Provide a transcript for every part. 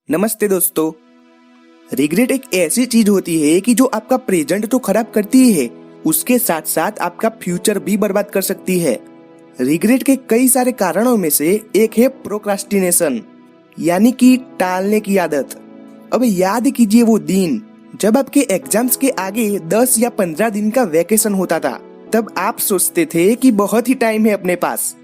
नमस्ते दोस्तों। रिग्रेट एक ऐसी चीज होती है कि जो आपका प्रेजेंट तो खराब करती ही है, उसके साथ साथ आपका फ्यूचर भी बर्बाद कर सकती है। रिग्रेट के कई सारे कारणों में से एक है प्रोक्रास्टिनेशन, यानी कि टालने की आदत। अब याद कीजिए वो दिन जब आपके एग्जाम्स के आगे 10 या 15 दिन का वेकेशन होता था। तब आप सोचते थे कि बहुत ही टाइम है अपने पास,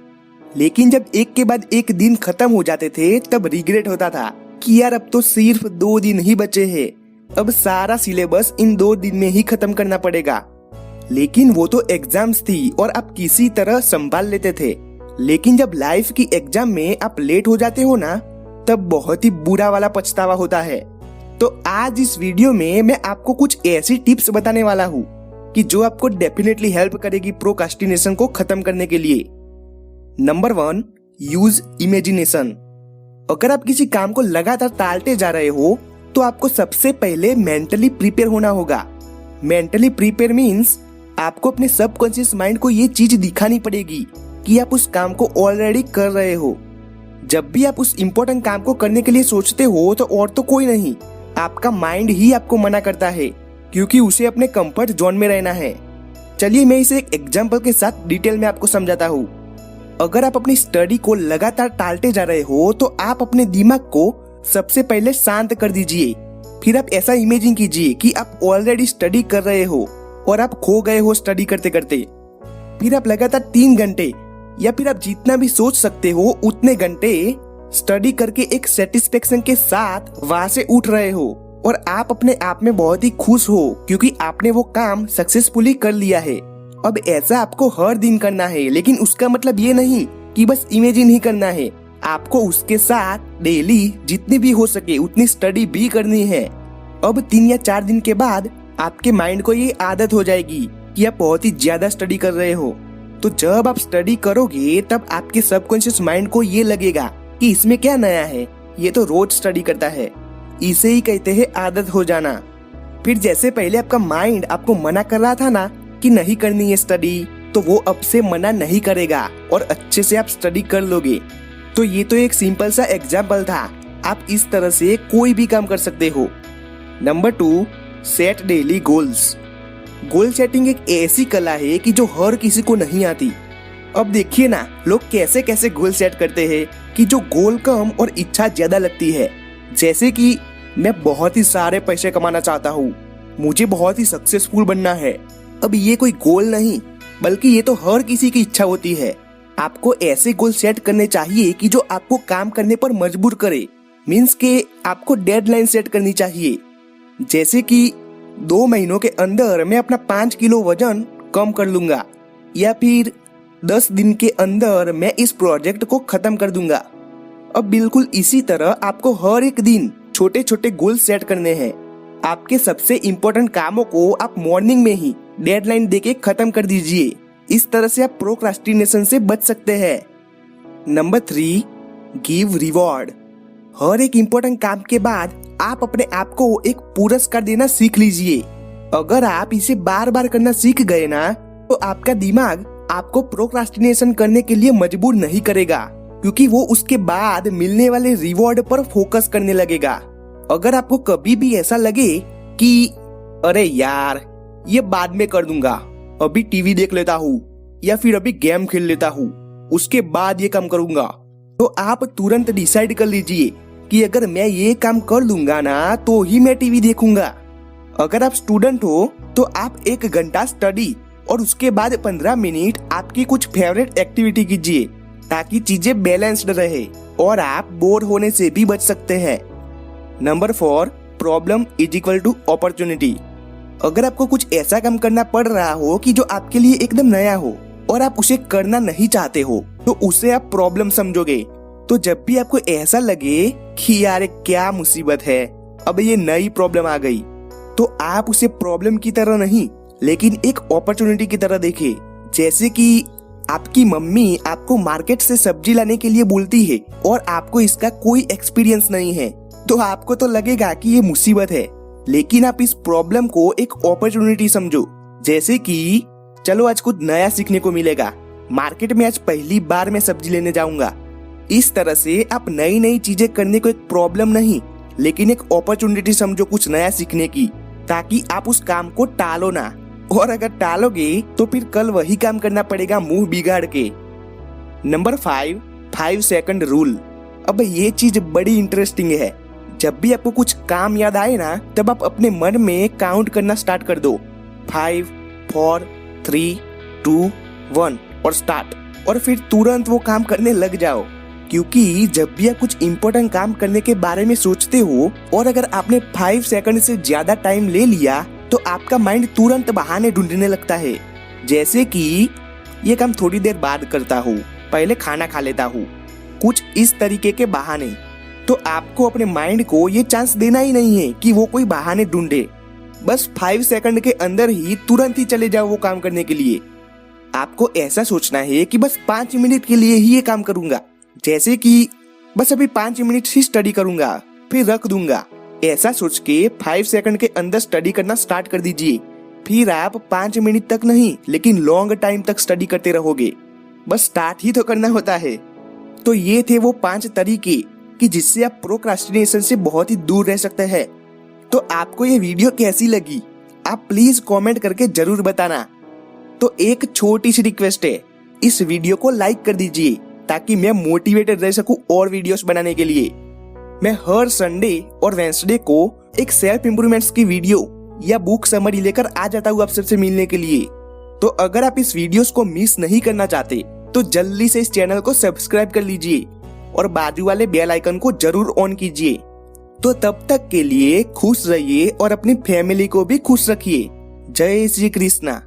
लेकिन जब एक के बाद एक दिन खत्म हो जाते थे तब रिग्रेट होता था कि यार अब तो सिर्फ 2 दिन ही बचे हैं, अब सारा सिलेबस इन 2 दिन में ही खत्म करना पड़ेगा। लेकिन वो तो एग्जाम्स थी और आप किसी तरह संभाल लेते थे। लेकिन जब लाइफ की एग्जाम में आप लेट हो जाते हो ना, तब बहुत ही बुरा वाला पछतावा होता है। तो आज इस वीडियो में मैं आपको कुछ ऐसी टिप्स बताने वाला हूँ कि जो आपको डेफिनेटली हेल्प करेगी प्रोक्रास्टिनेशन को खत्म करने के लिए। Number 1, use imagination. अगर आप किसी काम को लगातार टालते जा रहे हो तो आपको सबसे पहले मेंटली प्रिपेयर होना होगा। मेंटली प्रिपेयर मीन्स आपको अपने सबकॉन्शियस माइंड को ये चीज दिखानी पड़ेगी कि आप उस काम को ऑलरेडी कर रहे हो। जब भी आप उस इम्पोर्टेंट काम को करने के लिए सोचते हो तो और तो कोई नहीं, आपका माइंड ही आपको मना करता है, क्योंकि उसे अपने कंफर्ट जोन में रहना है। चलिए मैं इसे एक एग्जाम्पल के साथ डिटेल में आपको समझाता हूँ। अगर आप अपनी स्टडी को लगातार टालते जा रहे हो तो आप अपने दिमाग को सबसे पहले शांत कर दीजिए। फिर आप ऐसा इमेजिन कीजिए कि आप ऑलरेडी स्टडी कर रहे हो और आप खो गए हो स्टडी करते करते। फिर आप लगातार 3 घंटे या फिर आप जितना भी सोच सकते हो उतने घंटे स्टडी करके एक सेटिस्फेक्शन के साथ वहां से उठ रहे हो और आप अपने आप में बहुत ही खुश हो क्योंकि आपने वो काम सक्सेसफुली कर लिया है। अब ऐसा आपको हर दिन करना है, लेकिन उसका मतलब ये नहीं कि बस इमेजिन ही करना है। आपको उसके साथ डेली जितनी भी हो सके उतनी स्टडी भी करनी है। अब 3 या 4 दिन के बाद आपके माइंड को ये आदत हो जाएगी कि आप बहुत ही ज्यादा स्टडी कर रहे हो। तो जब आप स्टडी करोगे तब आपके सबकॉन्शियस माइंड को ये लगेगा कि इसमें क्या नया है, ये तो रोज स्टडी करता है। इसे ही कहते हैं आदत हो जाना। फिर जैसे पहले आपका माइंड आपको मना कर रहा था ना कि नहीं करनी है स्टडी, तो वो अब से मना नहीं करेगा और अच्छे से आप स्टडी कर लोगे। तो ये तो एक सिंपल सा एग्जाम्पल था। आप इस तरह से कोई भी काम कर सकते हो। Number 2, set daily goals. Goal setting एक ऐसी कला है कि जो हर किसी को नहीं आती। अब देखिए ना, लोग कैसे कैसे गोल सेट करते हैं कि जो गोल कम और इच्छा ज्यादा लगती है। जैसे कि मैं बहुत ही सारे पैसे कमाना चाहता हूँ, मुझे बहुत ही सक्सेसफुल बनना है। अब ये कोई गोल नहीं, बल्कि ये तो हर किसी की इच्छा होती है। आपको ऐसे गोल सेट करने चाहिए कि जो आपको काम करने पर मजबूर करे। मीन्स के आपको डेडलाइन सेट करनी चाहिए। जैसे कि 2 महीनों के अंदर मैं अपना 5 किलो वजन कम कर लूंगा, या फिर 10 दिन के अंदर मैं इस प्रोजेक्ट को खत्म कर दूंगा। अब बिल्कुल इसी तरह आपको हर एक दिन छोटे छोटे गोल सेट करने हैं। आपके सबसे इम्पोर्टेंट कामों को आप मॉर्निंग में ही डेडलाइन देके खत्म कर दीजिए। इस तरह से आप प्रोक्रास्टिनेशन से बच सकते हैं। Number 3, give reward. हर एक इम्पोर्टेंट काम के बाद आप अपने आप को एक पुरस्कार देना सीख लीजिए। अगर आप इसे बार बार करना सीख गए ना, तो आपका दिमाग आपको प्रोक्रास्टिनेशन करने के लिए मजबूर नहीं करेगा, क्योंकि वो उसके बाद मिलने वाले रिवॉर्ड पर फोकस करने लगेगा। अगर आपको कभी भी ऐसा लगे कि अरे यार ये बाद में कर दूंगा, अभी टीवी देख लेता हूँ या फिर अभी गेम खेल लेता हूँ, उसके बाद ये काम करूंगा, तो आप तुरंत डिसाइड कर लीजिए कि अगर मैं ये काम कर लूंगा ना तो ही मैं टीवी देखूंगा। अगर आप स्टूडेंट हो तो आप 1 घंटा स्टडी और उसके बाद 15 मिनट आपकी कुछ फेवरेट एक्टिविटी कीजिए, ताकि चीजें बैलेंस्ड रहे और आप बोर होने से भी बच सकते हैं। Number 4, problem is equal to opportunity. अगर आपको कुछ ऐसा काम करना पड़ रहा हो कि जो आपके लिए एकदम नया हो और आप उसे करना नहीं चाहते हो, तो उसे आप प्रॉब्लम समझोगे। तो जब भी आपको ऐसा लगे कि यार क्या मुसीबत है, अब ये नई प्रॉब्लम आ गई, तो आप उसे प्रॉब्लम की तरह नहीं लेकिन एक अपॉर्चुनिटी की तरह देखें। जैसे कि आपकी मम्मी आपको मार्केट से सब्जी लाने के लिए बोलती है और आपको इसका कोई एक्सपीरियंस नहीं है, तो आपको तो लगेगा कि ये मुसीबत है, लेकिन आप इस प्रॉब्लम को एक अपॉर्चुनिटी समझो। जैसे कि चलो आज कुछ नया सीखने को मिलेगा, मार्केट में आज पहली बार मैं सब्जी लेने जाऊंगा। इस तरह से आप नई नई चीजें करने को एक प्रॉब्लम नहीं लेकिन एक अपॉर्चुनिटी समझो कुछ नया सीखने की, ताकि आप उस काम को टालो ना। और अगर टालोगे तो फिर कल वही काम करना पड़ेगा मुंह बिगाड़ के। Number 5 second rule. अब ये चीज बड़ी इंटरेस्टिंग है। जब भी आपको कुछ काम याद आए ना, तब आप अपने मन में काउंट करना स्टार्ट कर दो। 5 4 3 2 1 और स्टार्ट। और फिर तुरंत वो काम करने लग जाओ। क्योंकि जब भी आप कुछ इम्पोर्टेंट काम करने के बारे में सोचते हो और अगर आपने 5 सेकंड से ज्यादा टाइम ले लिया, तो आपका माइंड तुरंत बहाने ढूंढने लगता है। जैसे कि ये काम थोड़ी देर बाद करता हूँ, पहले खाना खा लेता हूँ, कुछ इस तरीके के बहाने। तो आपको अपने माइंड को ये चांस देना ही नहीं है कि वो कोई बहाने ढूंढे। बस 5 सेकंड के अंदर ही तुरंत ही चले जाओ वो काम करने के लिए। आपको ऐसा सोचना है कि बस 5 मिनट के लिए ही ये काम करूंगा। जैसे कि बस अभी 5 मिनट ही स्टडी करूंगा, फिर रख दूंगा। ऐसा सोच के 5 सेकंड के अंदर स्टडी करना स्टार्ट कर दीजिए। फिर आप 5 मिनट तक नहीं, लेकिन लॉन्ग टाइम तक स्टडी करते रहोगे। बस स्टार्ट ही तो करना होता है। तो ये थे वो 5 तरीके कि जिससे आप प्रोक्रास्टिनेशन से बहुत ही दूर रह सकते हैं। तो आपको ये वीडियो कैसी लगी, आप प्लीज कमेंट करके जरूर बताना। तो एक छोटी सी रिक्वेस्ट है, इस वीडियो को लाइक कर दीजिए ताकि मैं मोटिवेटेड रह सकूं और वीडियोस बनाने के लिए। मैं हर संडे और वेडनेसडे को एक सेल्फ इंप्रूवमेंट्स की वीडियो या बुक समरी लेकर आ जाता हूँ आप सबसे मिलने के लिए। तो अगर आप इस वीडियोस को मिस नहीं करना चाहते तो जल्दी से इस चैनल को सब्सक्राइब कर लीजिए और बाजू वाले बेल आइकन को जरूर ऑन कीजिए। तो तब तक के लिए खुश रहिए और अपनी फैमिली को भी खुश रखिए। जय श्री कृष्णा।